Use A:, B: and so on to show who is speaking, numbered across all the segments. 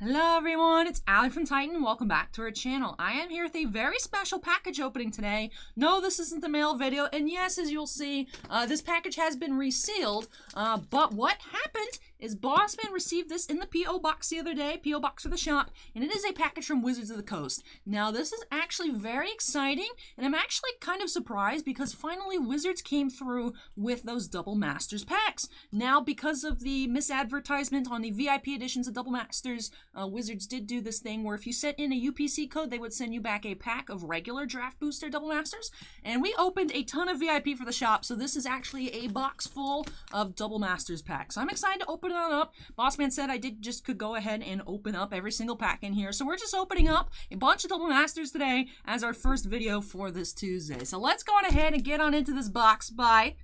A: Hello everyone, it's Allie from Titan. Welcome back to our channel. I am here with a very special package opening today. No, this isn't the mail video, and yes, as you'll see, this package has been resealed, but what happened is Bossman received this in the P.O. box the other day, P.O. box for the shop, and it is a package from Wizards of the Coast. Now, this is actually very exciting, and I'm actually kind of surprised because finally Wizards came through with those Double Masters packs. Now, because of the misadvertisement on the VIP editions of Double Masters, Wizards did do this thing where if you sent in a UPC code, they would send you back a pack of regular Draft Booster Double Masters, and we opened a ton of VIP for the shop, so this is actually a box full of Double Masters packs. I'm excited to open it up. Bossman said I could go ahead and open up every single pack in here, so we're just opening up a bunch of Double Masters today as our first video for this Tuesday. So let's go on ahead and get on into this box by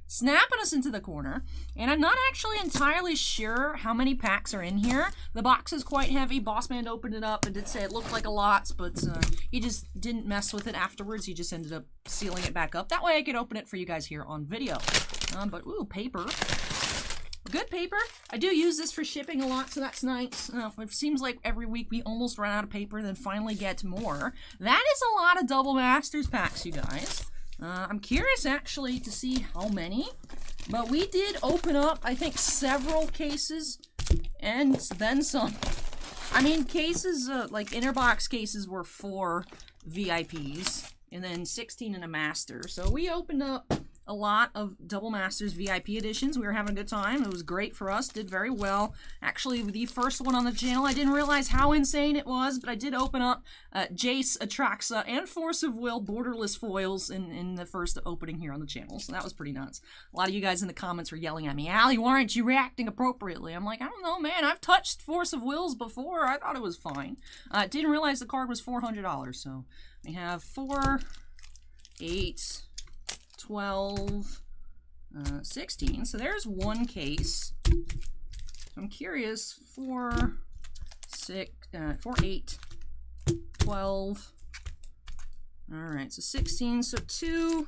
A: snapping us into the corner, and I'm not actually entirely sure how many packs are in here. The box is quite heavy. Bossman opened it up and did say it looked like a lot, but he just didn't mess with it afterwards. He just ended up sealing it back up. That way I could open it for you guys here on video. But ooh, paper. Good paper. I do use this for shipping a lot, so that's nice. It seems like every week we almost run out of paper, then finally get more. That is a lot of Double Masters packs, you guys. I'm curious, actually, to see how many. But we did open up, I think, several cases, and then some. I mean, cases, like inner box cases were 4 VIPs, and then 16 in a Master. So we opened up a lot of Double Masters VIP editions. We were having a good time. It was great for us. Did very well. Actually, the first one on the channel, I didn't realize how insane it was, but I did open up Jace, Atraxa, and Force of Will borderless foils in the first opening here on the channel. So that was pretty nuts. A lot of you guys in the comments were yelling at me, Allie, why aren't you reacting appropriately? I'm like, I don't know, man. I've touched Force of Wills before. I thought it was fine. Didn't realize the card was $400. So we have 4, 8, 12, 16. So there's one case. I'm curious. 4, 8, 12. Alright, so 16. So 2.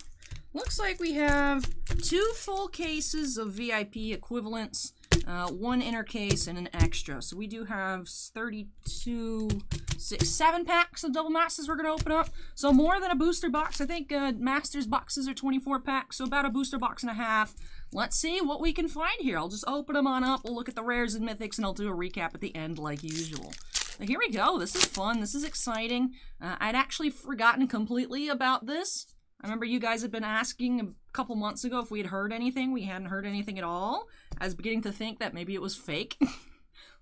A: Looks like we have 2 full cases of VIP equivalents, 1 inner case, and an extra. So we do have 32, 6, 7 packs of Double Masters we're going to open up. So more than a booster box. I think Masters boxes are 24 packs, so about a booster box and a half. Let's see what we can find here. I'll just open them on up. We'll look at the rares and mythics, and I'll do a recap at the end like usual. But here we go. This is fun. This is exciting. I'd actually forgotten completely about this. I remember you guys had been asking a couple months ago if we had heard anything. We hadn't heard anything at all. I was beginning to think that maybe it was fake.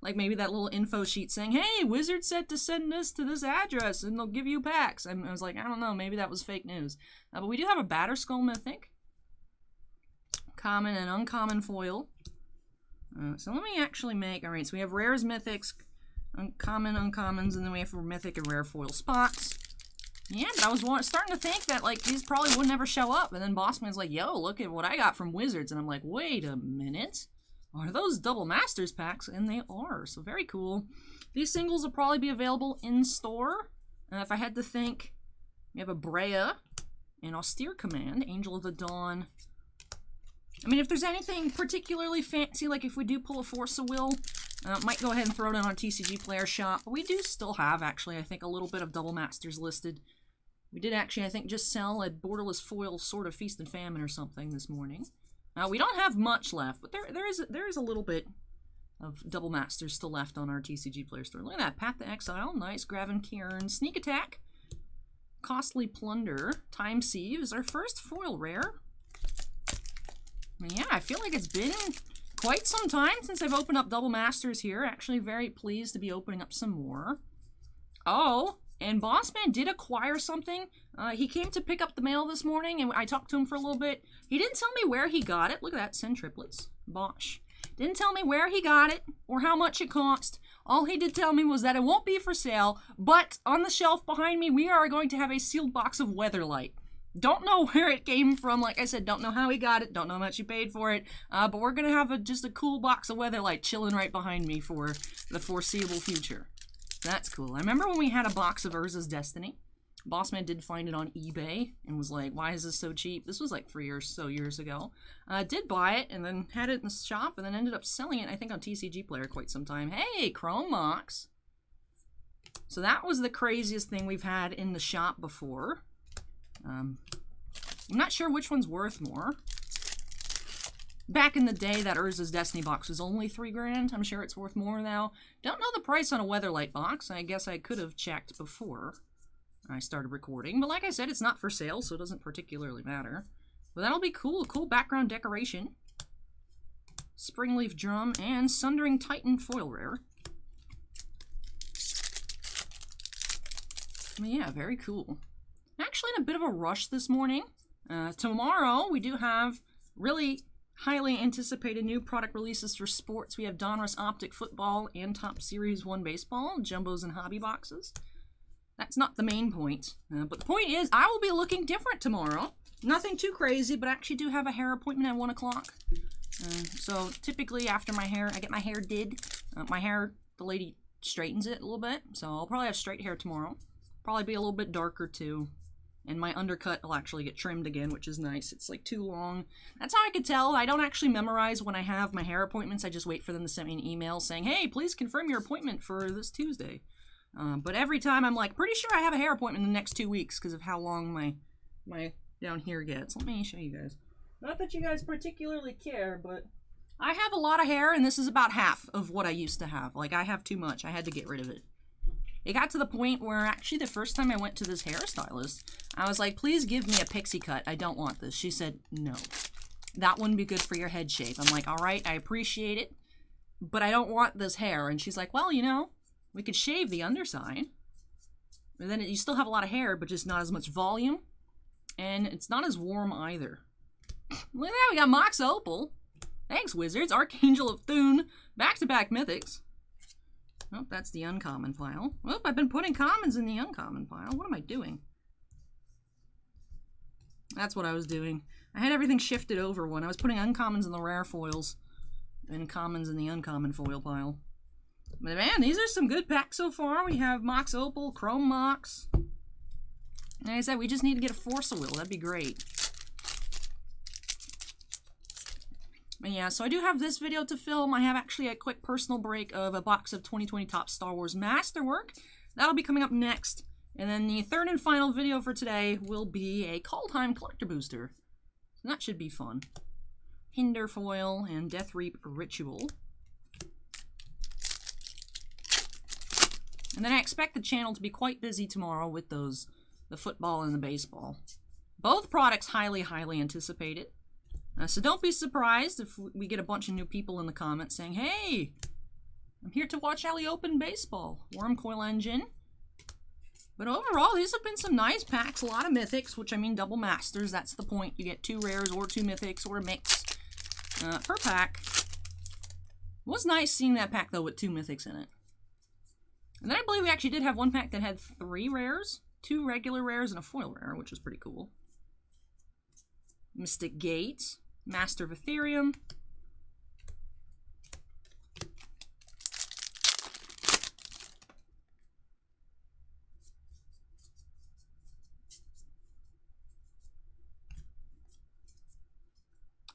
A: Like maybe that little info sheet saying, hey, Wizard said to send this to this address and they'll give you packs. And I was like, I don't know, maybe that was fake news. But we do have a Batterskull Mythic. Common and uncommon foil. So let me actually make, alright, so we have rares, mythics, uncommon, uncommons, and then we have mythic and rare foil spots. Yeah, but I was starting to think that, like, these probably would never show up. And then Bossman's like, yo, look at what I got from Wizards. And I'm like, wait a minute. Are those Double Masters packs? And they are. So very cool. These singles will probably be available in store. If I had to think, we have a Brea, an Austere Command, Angel of the Dawn. I mean, if there's anything particularly fancy, like if we do pull a Force of Will, might go ahead and throw it in our TCG Player shop. But we do still have, actually, I think, a little bit of Double Masters listed. We did actually, I think, just sell a borderless foil Sword of Feast and Famine or something this morning. We don't have much left, but there is a little bit of Double Masters still left on our TCG Player store. Look at that. Path to Exile. Nice. Graven Cairn. Sneak Attack. Costly Plunder. Time Sieve is our first foil rare. I mean, yeah, I feel like it's been quite some time since I've opened up Double Masters here. Actually very pleased to be opening up some more. Oh, and Bossman did acquire something. He came to pick up the mail this morning, and I talked to him for a little bit. He didn't tell me where he got it. Look at that, send triplets. Bosh. Didn't tell me where he got it or how much it cost. All he did tell me was that it won't be for sale, but on the shelf behind me, we are going to have a sealed box of Weatherlight. Don't know where it came from. Like I said, don't know how he got it. Don't know how much he paid for it. But we're going to have just a cool box of Weatherlight chilling right behind me for the foreseeable future. That's cool. I remember when we had a box of Urza's Destiny. Bossman did find it on eBay and was like, why is this so cheap? This was like 3 or so years ago. Did buy it and then had it in the shop and then ended up selling it, I think, on TCG Player quite some time. Hey, Chrome Mox. So that was the craziest thing we've had in the shop before. I'm not sure which one's worth more. Back in the day, that Urza's Destiny box was only $3 grand. I'm sure it's worth more now. Don't know the price on a Weatherlight box. I guess I could have checked before I started recording. But like I said, it's not for sale, so it doesn't particularly matter. But that'll be cool. Cool background decoration. Springleaf Drum and Sundering Titan foil rare. Yeah, very cool. Actually in a bit of a rush this morning. Tomorrow we do have really highly anticipated new product releases for sports. We have Donruss Optic Football and Top Series 1 Baseball, jumbos and hobby boxes. That's not the main point. But the point is, I will be looking different tomorrow. Nothing too crazy, but I actually do have a hair appointment at 1 o'clock. So typically after my hair, I get my hair did. My hair, the lady straightens it a little bit. So I'll probably have straight hair tomorrow. Probably be a little bit darker too. And my undercut will actually get trimmed again, which is nice. It's like too long. That's how I could tell. I don't actually memorize when I have my hair appointments. I just wait for them to send me an email saying, hey, please confirm your appointment for this Tuesday. But every time I'm like, pretty sure I have a hair appointment in the next 2 weeks because of how long my down here gets. Let me show you guys. Not that you guys particularly care, but I have a lot of hair, and this is about half of what I used to have. Like, I have too much. I had to get rid of it. It got to the point where actually the first time I went to this hairstylist, I was like, please give me a pixie cut. I don't want this. She said, no. That wouldn't be good for your head shape. I'm like, all right, I appreciate it, but I don't want this hair. And she's like, well, you know, we could shave the underside. And then you still have a lot of hair, but just not as much volume. And it's not as warm either. Look at that, we got Mox Opal. Thanks, Wizards. Archangel of Thune. Back-to-back mythics. Oh, that's the uncommon pile. Oh, I've been putting commons in the uncommon pile. What am I doing? That's what I was doing. I had everything shifted over when I was putting uncommons in the rare foils and commons in the uncommon foil pile. But man, these are some good packs so far. We have Mox Opal, Chrome Mox. Like I said, we just need to get a Force of Will. That'd be great. But yeah, so I do have this video to film. I have actually a quick personal break of a box of 2020 Top Star Wars Masterwork. That'll be coming up next. And then the third and final video for today will be a Kaldheim Collector Booster. So that should be fun. Hinder Foil and Death Reap Ritual. And then I expect the channel to be quite busy tomorrow with those, the football and the baseball. Both products highly, highly anticipated. So don't be surprised if we get a bunch of new people in the comments saying, hey, I'm here to watch Allie open baseball. Wormcoil Engine. But overall, these have been some nice packs. A lot of mythics, which I mean double masters. That's the point. You get 2 rares or 2 mythics or a mix per pack. It was nice seeing that pack, though, with 2 mythics in it. And then I believe we actually did have one pack that had 3 rares. 2 regular rares and a foil rare, which was pretty cool. Mystic Gate. Master of Ethereum.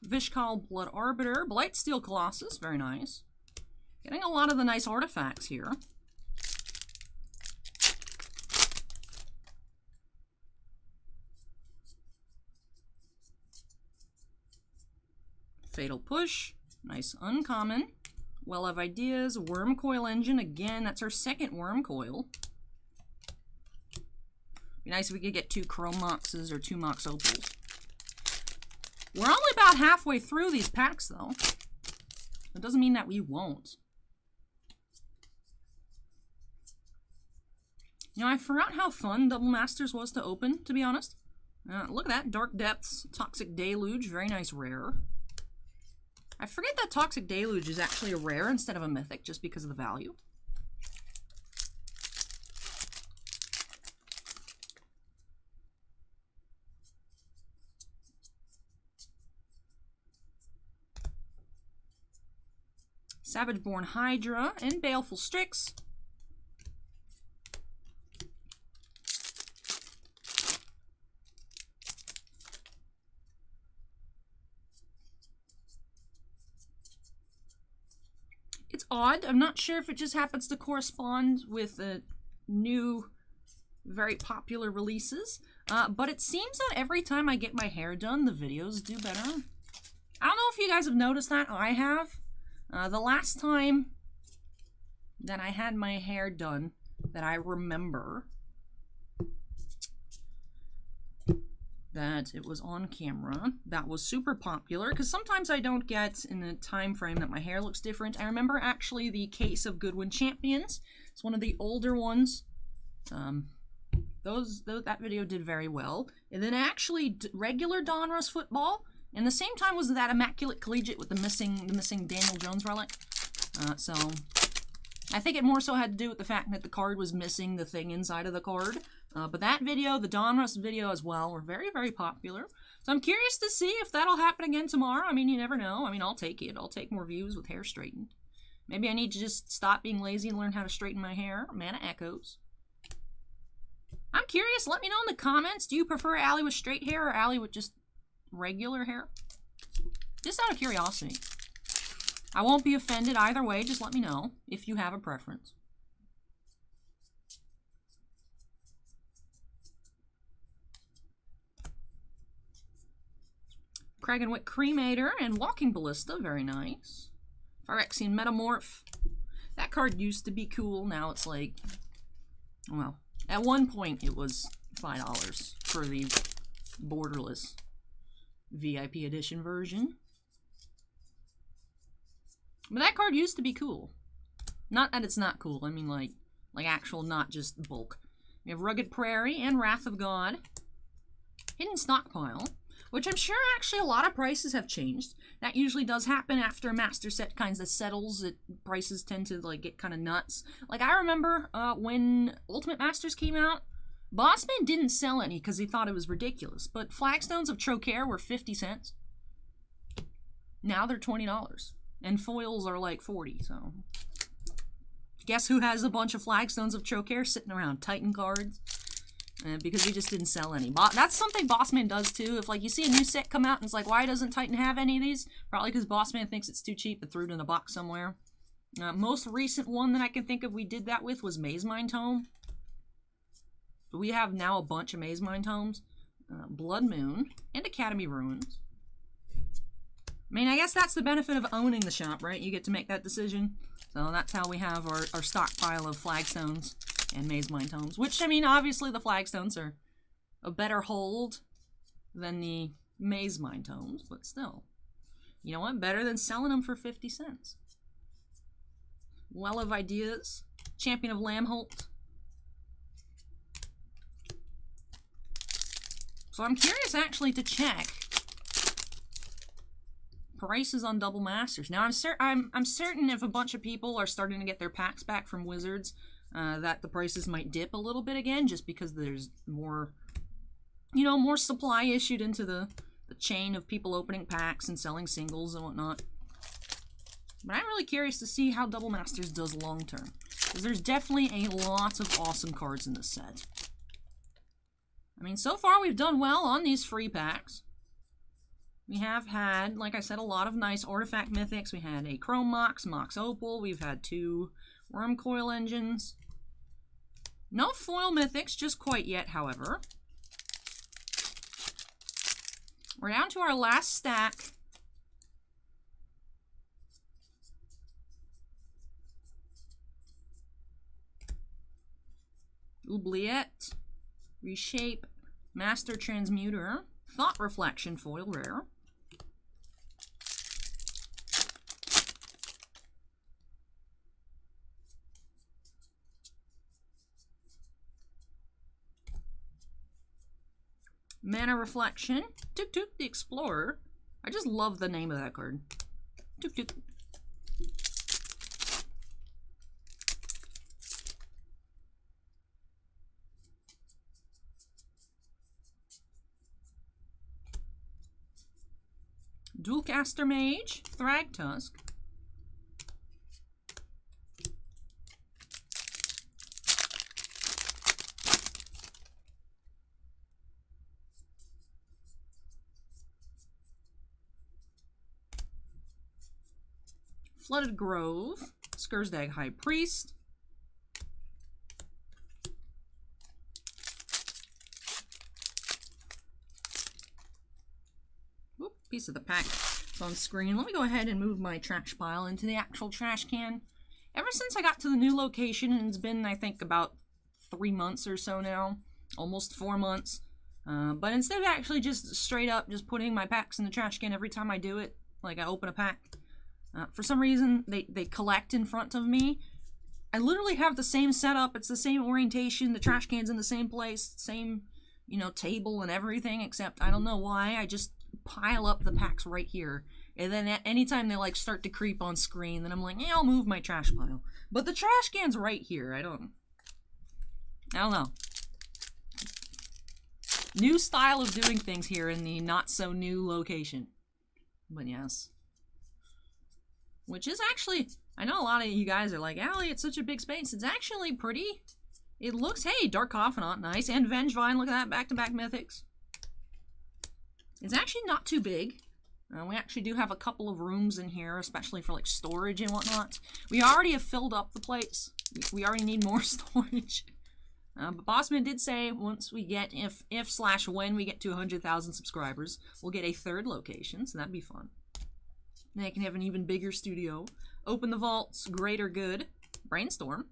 A: Vishkal Blood Arbiter. Blightsteel Colossus. Very nice. Getting a lot of the nice artifacts here. Fatal Push, nice uncommon. Well of Ideas, Wormcoil Engine, again, that's our second Wormcoil. Be nice if we could get 2 Chrome Moxes or 2 Mox Opals. We're only about halfway through these packs, though. That doesn't mean that we won't. You know, I forgot how fun Double Masters was to open, to be honest. Look at that, Dark Depths, Toxic Deluge, very nice rare. I forget that Toxic Deluge is actually a rare instead of a mythic, just because of the value. Savageborn Hydra and Baleful Strix. It's odd. I'm not sure if it just happens to correspond with new, very popular releases. But it seems that every time I get my hair done, the videos do better. I don't know if you guys have noticed that. I have. The last time that I had my hair done that I remember that it was on camera, that was super popular, because sometimes I don't get in a time frame that my hair looks different. I remember actually the case of Goodwin Champions. It's one of the older ones. That video did very well. And then actually regular Donruss football, and the same time was that Immaculate Collegiate with the missing Daniel Jones relic. So I think it more so had to do with the fact that the card was missing the thing inside of the card. But that video, the Donruss video as well, were very, very popular. So I'm curious to see if that'll happen again tomorrow. I mean, you never know. I mean, I'll take it. I'll take more views with hair straightened. Maybe I need to just stop being lazy and learn how to straighten my hair. Mana Echoes. I'm curious. Let me know in the comments. Do you prefer Allie with straight hair or Allie with just regular hair? Just out of curiosity. I won't be offended either way. Just let me know if you have a preference. Kragenwick Cremator and Walking Ballista, very nice. Phyrexian Metamorph. That card used to be cool, now it's like, well, at one point it was $5 for the borderless VIP edition version. But that card used to be cool. Not that it's not cool, I mean like actual, not just bulk. We have Rugged Prairie and Wrath of God. Hidden Stockpile, which I'm sure actually a lot of prices have changed. That usually does happen after a master set kind of settles. Prices tend to like get kind of nuts. Like I remember when Ultimate Masters came out, Bossman didn't sell any because he thought it was ridiculous. But Flagstones of Trocaire were 50 cents. Now they're $20. And foils are like 40, so. Guess who has a bunch of Flagstones of Trocaire sitting around? Titan cards. Because he just didn't sell any. That's something Bossman does too. If like you see a new set come out and it's like, why doesn't Titan have any of these? Probably because Bossman thinks it's too cheap and threw it in a box somewhere. Most recent one that I can think of we did that with was Mazemind Tome. But we have now a bunch of Mazemind Tomes. Blood Moon and Academy Ruins. I mean, I guess that's the benefit of owning the shop, right? You get to make that decision. So that's how we have our stockpile of Flagstones and Mazemind Tomes. Which, I mean, obviously the Flagstones are a better hold than the Mazemind Tomes, but still. You know what? Better than selling them for 50 cents. Well of Ideas. Champion of Lamholt. So I'm curious actually to check prices on Double Masters. Now I'm certain if a bunch of people are starting to get their packs back from Wizards, that the prices might dip a little bit again, just because there's more, you know, more supply issued into the chain of people opening packs and selling singles and whatnot. But I'm really curious to see how Double Masters does long term, because there's definitely a lot of awesome cards in this set. I mean, so far we've done well on these free packs. We have had, like I said, a lot of nice Artifact Mythics. We had a Chrome Mox, Mox Opal. We've had 2 Worm Coil Engines. No foil Mythics just quite yet, however. We're down to our last stack. Oubliette, Reshape, Master Transmuter, Thought Reflection foil rare. Mana Reflection, Tuk Tuk the Explorer. I just love the name of that card. Tuk Tuk. Dualcaster Mage, Thragtusk. Flooded Grove, Skursdag High Priest. piece of the pack is on screen. Let me go ahead and move my trash pile into the actual trash can. Ever since I got to the new location, and it's been, I think, about 3 months or so now, almost 4 months, but instead of actually just straight up just putting my packs in the trash can every time I do it, like I open a pack, for some reason they collect in front of me. I literally have the same setup, it's the same orientation, the trash can's in the same place, same, you know, table and everything, except I don't know why, I just pile up the packs right here. And then anytime they like start to creep on screen, then I'm like, yeah, I'll move my trash pile. But the trash can's right here. I don't know. New style of doing things here in the not so new location. But yes. Which is actually, I know a lot of you guys are like, Allie, it's such a big space. It's actually pretty. It looks, hey, Dark Confidant, nice. And Vengevine, look at that, back-to-back mythics. It's actually not too big. We actually do have a couple of rooms in here, especially for like storage and whatnot. We already have filled up the place. We already need more storage. But Bossman did say once we get, if/when we get to 100,000 subscribers, we'll get a third location, so that'd be fun. Then I can have an even bigger studio. Open the vaults, greater good. Brainstorm.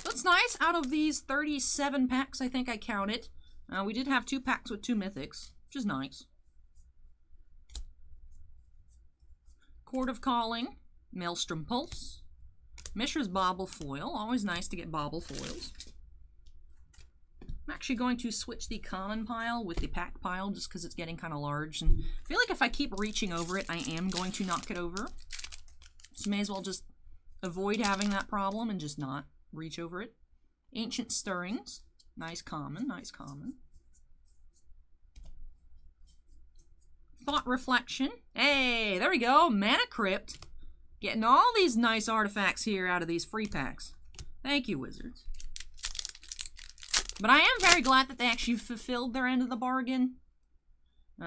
A: That's nice. Out of these 37 packs, I think I counted. We did have 2 packs with 2 mythics, which is nice. Court of Calling, Maelstrom Pulse, Mishra's Bauble Foil, always nice to get bauble foils. I'm actually going to switch the common pile with the pack pile just because it's getting kind of large. And I feel like if I keep reaching over it, I am going to knock it over. So may as well just avoid having that problem and just not reach over it. Ancient Stirrings. Nice common, nice common. Thought Reflection. Hey, there we go. Mana Crypt. Getting all these nice artifacts here out of these free packs. Thank you, Wizards. But I am very glad that they actually fulfilled their end of the bargain.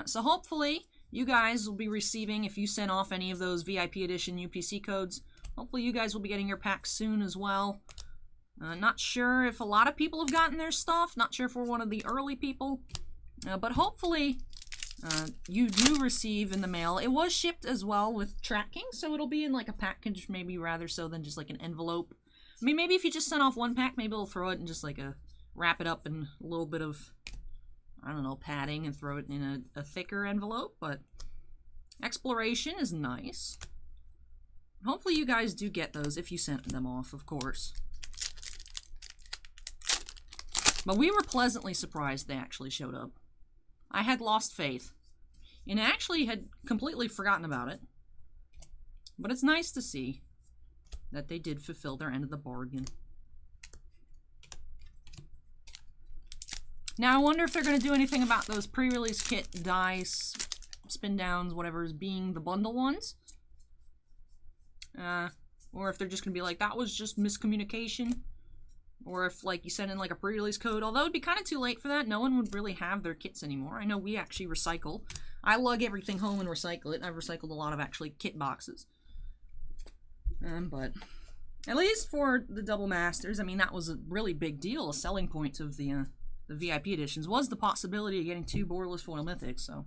A: So hopefully, you guys will be receiving, if you sent off any of those VIP Edition UPC codes, hopefully you guys will be getting your packs soon as well. Not sure if a lot of people have gotten their stuff. Not sure if we're one of the early people. But hopefully, you do receive in the mail. It was shipped as well with tracking, so it'll be in like a package, maybe rather so than just like an envelope. I mean, maybe if you just sent off 1 pack, maybe they'll throw it in just like wrap it up in a little bit of, I don't know, padding and throw it in a thicker envelope. But Exploration is nice. Hopefully you guys do get those if you sent them off, of course. But we were pleasantly surprised they actually showed up. I had lost faith, and I actually had completely forgotten about it. But it's nice to see that they did fulfill their end of the bargain. Now, I wonder if they're going to do anything about those pre-release kit dice, spin downs, whatever, as being the bundle ones. Or if they're just going to be like, that was just miscommunication. Or if, like, you send in, like, a pre-release code. Although it would be kind of too late for that. No one would really have their kits anymore. I know we actually recycle. I lug everything home and recycle it. I've recycled a lot of, actually, kit boxes. But at least for the Double Masters, I mean, that was a really big deal. A selling point of the VIP editions was the possibility of getting 2 borderless foil mythics, so.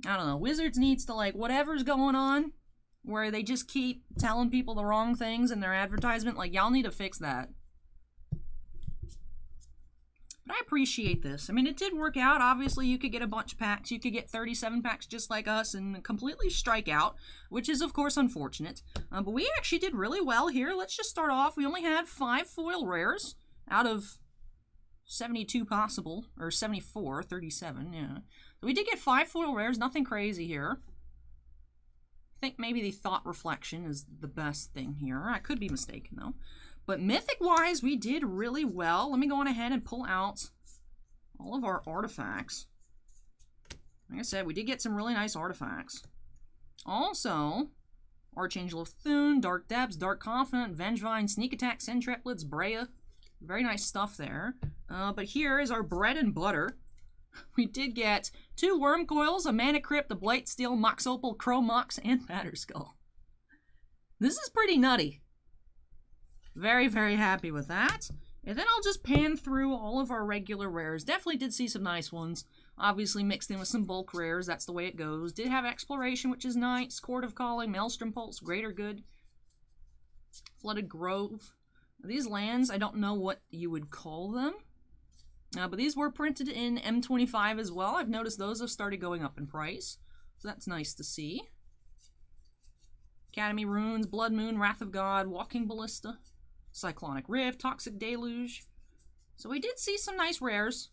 A: I don't know. Wizards needs to, like, whatever's going on, where they just keep telling people the wrong things in their advertisement, like, y'all need to fix that. But I appreciate this. I mean, it did work out. Obviously, you could get a bunch of packs. You could get 37 packs just like us and completely strike out, which is, of course, unfortunate. But we actually did really well here. Let's just start off. We only had 5 foil rares out of 72 possible, or 74, 37, yeah. So we did get 5 foil rares, nothing crazy here. I think maybe the Thought Reflection is the best thing here. I could be mistaken, though. But mythic-wise, we did really well. Let me go on ahead and pull out all of our artifacts. Like I said, we did get some really nice artifacts. Also, Archangel of Thune, Dark Depths, Dark Confidant, Vengevine, Sneak Attack, Send Triplets, Brea. Very nice stuff there. But here is our bread and butter. We did get 2 Worm Coils, a Mana Crypt, a Blight Steel, Mox Opal, Crow Mox, and Batterskull. This is pretty nutty. Very, very happy with that. And then I'll just pan through all of our regular rares. Definitely did see some nice ones. Obviously mixed in with some bulk rares. That's the way it goes. Did have Exploration, which is nice. Court of Calling, Maelstrom Pulse, Greater Good. Flooded Grove. These lands, I don't know what you would call them. But these were printed in M25 as well. I've noticed those have started going up in price. So that's nice to see. Academy Runes, Blood Moon, Wrath of God, Walking Ballista. Cyclonic Rift, Toxic Deluge. So we did see some nice rares.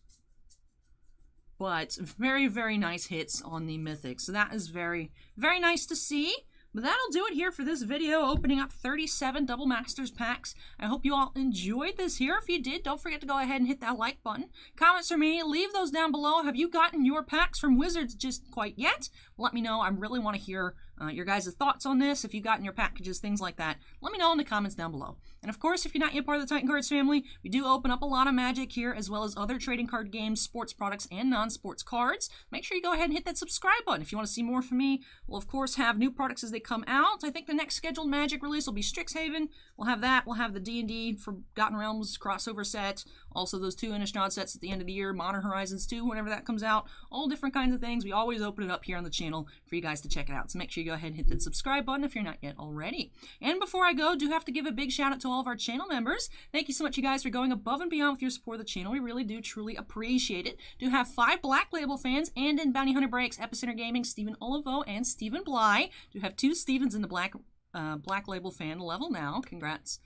A: But very, very nice hits on the Mythics. So that is very, very nice to see. But that'll do it here for this video, opening up 37 Double Masters packs. I hope you all enjoyed this here. If you did, don't forget to go ahead and hit that like button. Comments from me, leave those down below. Have you gotten your packs from Wizards just quite yet? Let me know. I really want to hear your guys' thoughts on this. If you've gotten your packages, things like that, let me know in the comments down below. And of course, if you're not yet part of the Titan Cards family, we do open up a lot of Magic here, as well as other trading card games, sports products, and non-sports cards. Make sure you go ahead and hit that subscribe button. If you want to see more from me, we'll of course have new products as they come out. I think the next scheduled Magic release will be Strixhaven. We'll have that. We'll have the D&D Forgotten Realms crossover set. Also those 2 Innistrad sets at the end of the year. Modern Horizons 2, whenever that comes out. All different kinds of things. We always open it up here on the channel for you guys to check it out. So make sure you go ahead and hit that subscribe button if you're not yet already. And before I go, do have to give a big shout out to all of our channel members. Thank you so much, you guys, for going above and beyond with your support of the channel. We really do truly appreciate it. Do have 5 Black Label fans, and in Bounty Hunter Breaks, Epicenter Gaming, Stephen Olivo and Stephen Bly. Do have 2 Stevens in the Black Label fan level now. Congrats.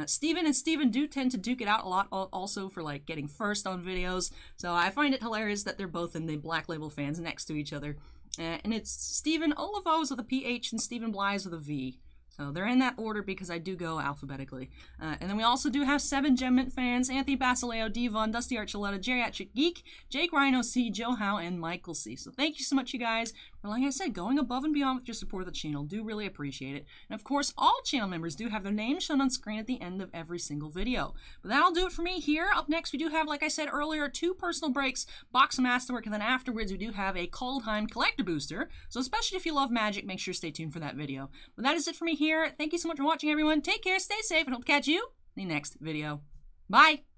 A: Steven and Steven do tend to duke it out a lot also for like getting first on videos. So I find it hilarious that they're both in the Black Label fans next to each other. And it's Stephen Olivo's with a PH and Stephen Bly's with a V. So they're in that order because I do go alphabetically. And then we also do have 7 Gem Mint fans: Anthony Basileo, Devon, Dusty Archuleta, Geriatric Geek, Jake Rhino C, Joe Howe, and Michael C. So thank you so much, you guys, for, like I said, going above and beyond with your support of the channel. Do really appreciate it. And of course, all channel members do have their names shown on screen at the end of every single video. But that'll do it for me here. Up next, we do have, like I said earlier, 2 personal breaks, Box of Masterwork, and then afterwards we do have a Kaldheim Collector Booster. So especially if you love Magic, make sure to stay tuned for that video. But that is it for me here. Thank you so much for watching, everyone. Take care, stay safe, and hope to catch you in the next video. Bye!